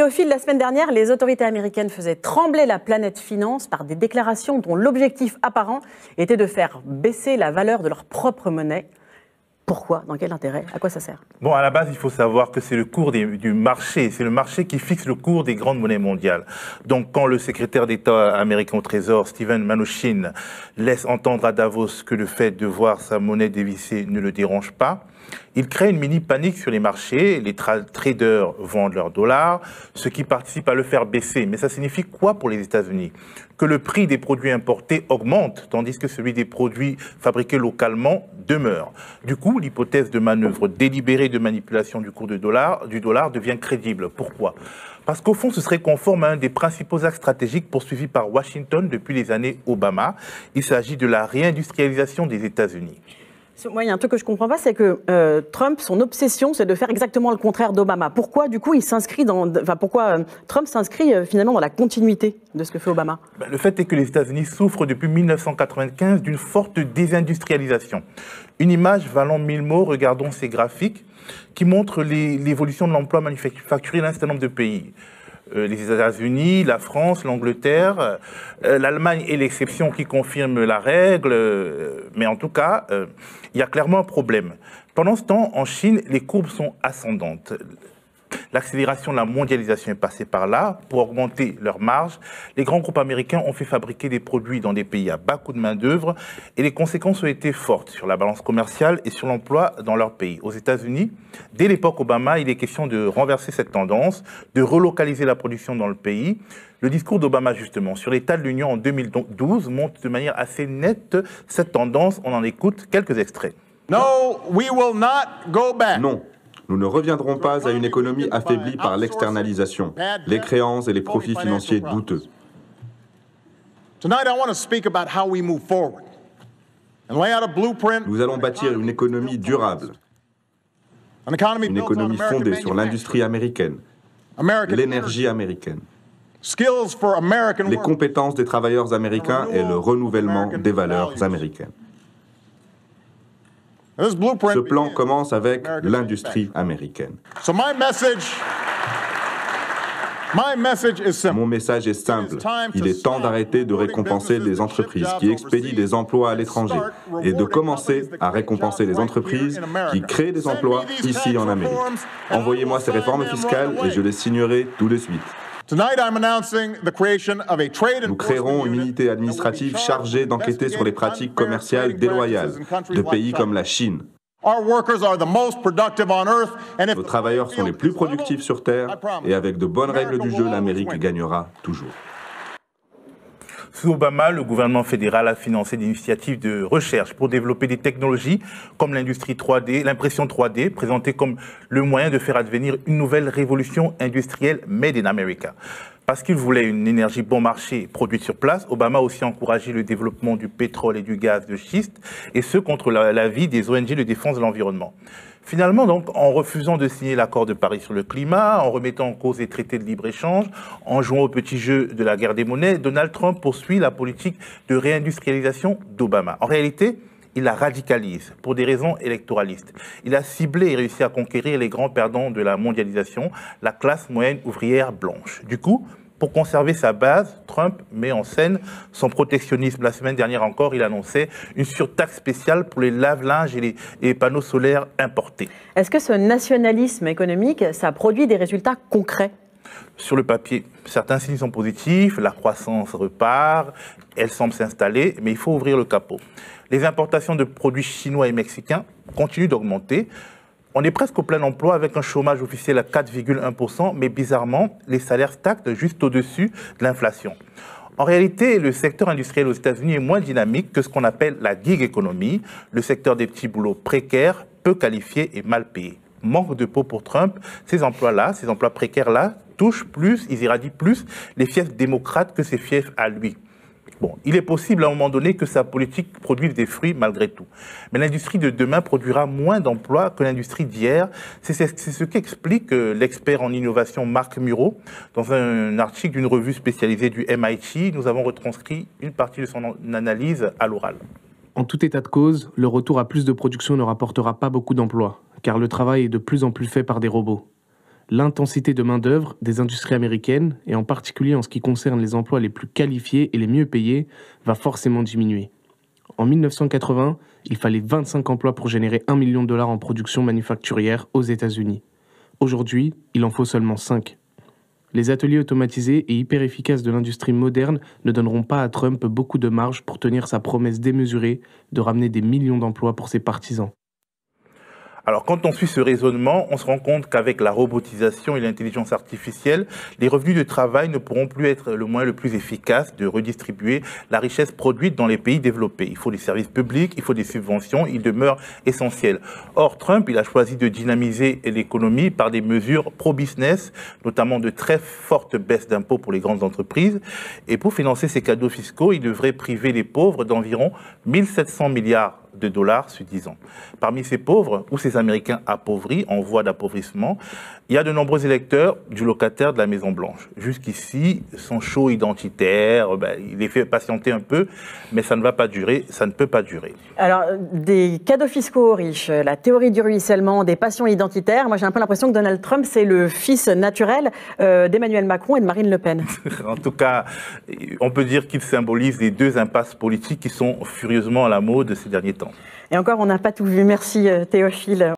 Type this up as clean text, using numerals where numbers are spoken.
Théophile, la semaine dernière, les autorités américaines faisaient trembler la planète finance par des déclarations dont l'objectif apparent était de faire baisser la valeur de leur propre monnaie. Pourquoi? Dans quel intérêt? À quoi ça sert? Bon, à la base, il faut savoir que c'est le cours du marché. C'est le marché qui fixe le cours des grandes monnaies mondiales. Donc, quand le secrétaire d'État américain au Trésor, Steven Mnuchin, laisse entendre à Davos que le fait de voir sa monnaie dévissée ne le dérange pas, il crée une mini-panique sur les marchés. Les traders vendent leurs dollars, ce qui participe à le faire baisser. Mais ça signifie quoi pour les États-Unis? Que le prix des produits importés augmente, tandis que celui des produits fabriqués localement demeure. Du coup, l'hypothèse de manœuvre délibérée de manipulation du cours du dollar devient crédible. Pourquoi? Parce qu'au fond, ce serait conforme à un des principaux axes stratégiques poursuivis par Washington depuis les années Obama. Il s'agit de la réindustrialisation des États-Unis. Moi, il y a un truc que je ne comprends pas, c'est que Trump, son obsession, c'est de faire exactement le contraire d'Obama. Pourquoi, du coup, Trump s'inscrit finalement dans la continuité de ce que fait Obama? Le fait est que les États-Unis souffrent depuis 1995 d'une forte désindustrialisation. Une image valant 1000 mots, regardons ces graphiques qui montrent l'évolution de l'emploi manufacturier d'un certain nombre de pays. Les États-Unis, la France, l'Angleterre, l'Allemagne est l'exception qui confirme la règle, mais en tout cas, il y a clairement un problème. Pendant ce temps, en Chine, les courbes sont ascendantes. L'accélération de la mondialisation est passée par là. Pour augmenter leurs marges, les grands groupes américains ont fait fabriquer des produits dans des pays à bas coût de main-d'œuvre et les conséquences ont été fortes sur la balance commerciale et sur l'emploi dans leur pays. Aux États-Unis, dès l'époque Obama, il est question de renverser cette tendance, de relocaliser la production dans le pays. Le discours d'Obama, justement, sur l'état de l'Union en 2012 montre de manière assez nette cette tendance. On en écoute quelques extraits. No, we will not go back. Non. Nous ne reviendrons pas à une économie affaiblie par l'externalisation, les créances et les profits financiers douteux. Nous allons bâtir une économie durable, une économie fondée sur l'industrie américaine, l'énergie américaine, les compétences des travailleurs américains et le renouvellement des valeurs américaines. Ce plan commence avec l'industrie américaine. Mon message est simple. Il est temps d'arrêter de récompenser les entreprises qui expédient des emplois à l'étranger et de commencer à récompenser les entreprises qui créent des emplois ici en Amérique. Envoyez-moi ces réformes fiscales et je les signerai tout de suite. Nous créerons une unité administrative chargée d'enquêter sur les pratiques commerciales déloyales de pays comme la Chine. Nos travailleurs sont les plus productifs sur Terre et avec de bonnes règles du jeu, l'Amérique gagnera toujours. Sous Obama, le gouvernement fédéral a financé des initiatives de recherche pour développer des technologies comme l'industrie 3D, l'impression 3D, présentée comme le moyen de faire advenir une nouvelle révolution industrielle made in America. Parce qu'il voulait une énergie bon marché produite sur place, Obama a aussi encouragé le développement du pétrole et du gaz de schiste, et ce contre l'avis des ONG de défense de l'environnement. Finalement, donc, en refusant de signer l'accord de Paris sur le climat, en remettant en cause les traités de libre-échange, en jouant au petit jeu de la guerre des monnaies, Donald Trump poursuit la politique de réindustrialisation d'Obama. En réalité, il la radicalise pour des raisons électoralistes. Il a ciblé et réussi à conquérir les grands perdants de la mondialisation, la classe moyenne ouvrière blanche. Du coup, pour conserver sa base, Trump met en scène son protectionnisme. La semaine dernière encore, il annonçait une surtaxe spéciale pour les lave-linges et les panneaux solaires importés. Est-ce que ce nationalisme économique, ça produit des résultats concrets? Sur le papier, certains signes sont positifs, la croissance repart, elle semble s'installer, mais il faut ouvrir le capot. Les importations de produits chinois et mexicains continuent d'augmenter. On est presque au plein emploi avec un chômage officiel à 4,1%, mais bizarrement, les salaires stagnent juste au-dessus de l'inflation. En réalité, le secteur industriel aux États-Unis est moins dynamique que ce qu'on appelle la gig economy, le secteur des petits boulots précaires, peu qualifiés et mal payés. Manque de peau pour Trump, ces emplois-là, ces emplois précaires-là, touchent plus, ils irradient plus les fiefs démocrates que ses fiefs à lui. Bon, il est possible à un moment donné que sa politique produise des fruits malgré tout. Mais l'industrie de demain produira moins d'emplois que l'industrie d'hier. C'est ce qu'explique l'expert en innovation Marc Muro. Dans un article d'une revue spécialisée du MIT, nous avons retranscrit une partie de son analyse à l'oral. En tout état de cause, le retour à plus de production ne rapportera pas beaucoup d'emplois, car le travail est de plus en plus fait par des robots. L'intensité de main-d'œuvre des industries américaines, et en particulier en ce qui concerne les emplois les plus qualifiés et les mieux payés, va forcément diminuer. En 1980, il fallait 25 emplois pour générer $1 million en production manufacturière aux États-Unis. Aujourd'hui, il en faut seulement 5. Les ateliers automatisés et hyper efficaces de l'industrie moderne ne donneront pas à Trump beaucoup de marge pour tenir sa promesse démesurée de ramener des millions d'emplois pour ses partisans. Alors, quand on suit ce raisonnement, on se rend compte qu'avec la robotisation et l'intelligence artificielle, les revenus de travail ne pourront plus être le moyen le plus efficace de redistribuer la richesse produite dans les pays développés. Il faut des services publics, il faut des subventions, ils demeurent essentiels. Or, Trump, il a choisi de dynamiser l'économie par des mesures pro-business, notamment de très fortes baisses d'impôts pour les grandes entreprises. Et pour financer ces cadeaux fiscaux, il devrait priver les pauvres d'environ 1700 milliards de dollars sur 10 ans. Parmi ces pauvres ou ces Américains appauvris, en voie d'appauvrissement, il y a de nombreux électeurs du locataire de la Maison-Blanche. Jusqu'ici, son show identitaire, il les fait patienter un peu, mais ça ne va pas durer, ça ne peut pas durer. Alors, des cadeaux fiscaux aux riches, la théorie du ruissellement, des passions identitaires, moi j'ai un peu l'impression que Donald Trump, c'est le fils naturel d'Emmanuel Macron et de Marine Le Pen. En tout cas, on peut dire qu'il symbolise les deux impasses politiques qui sont furieusement à la mode ces derniers temps. Et encore, on n'a pas tout vu. Merci Théophile.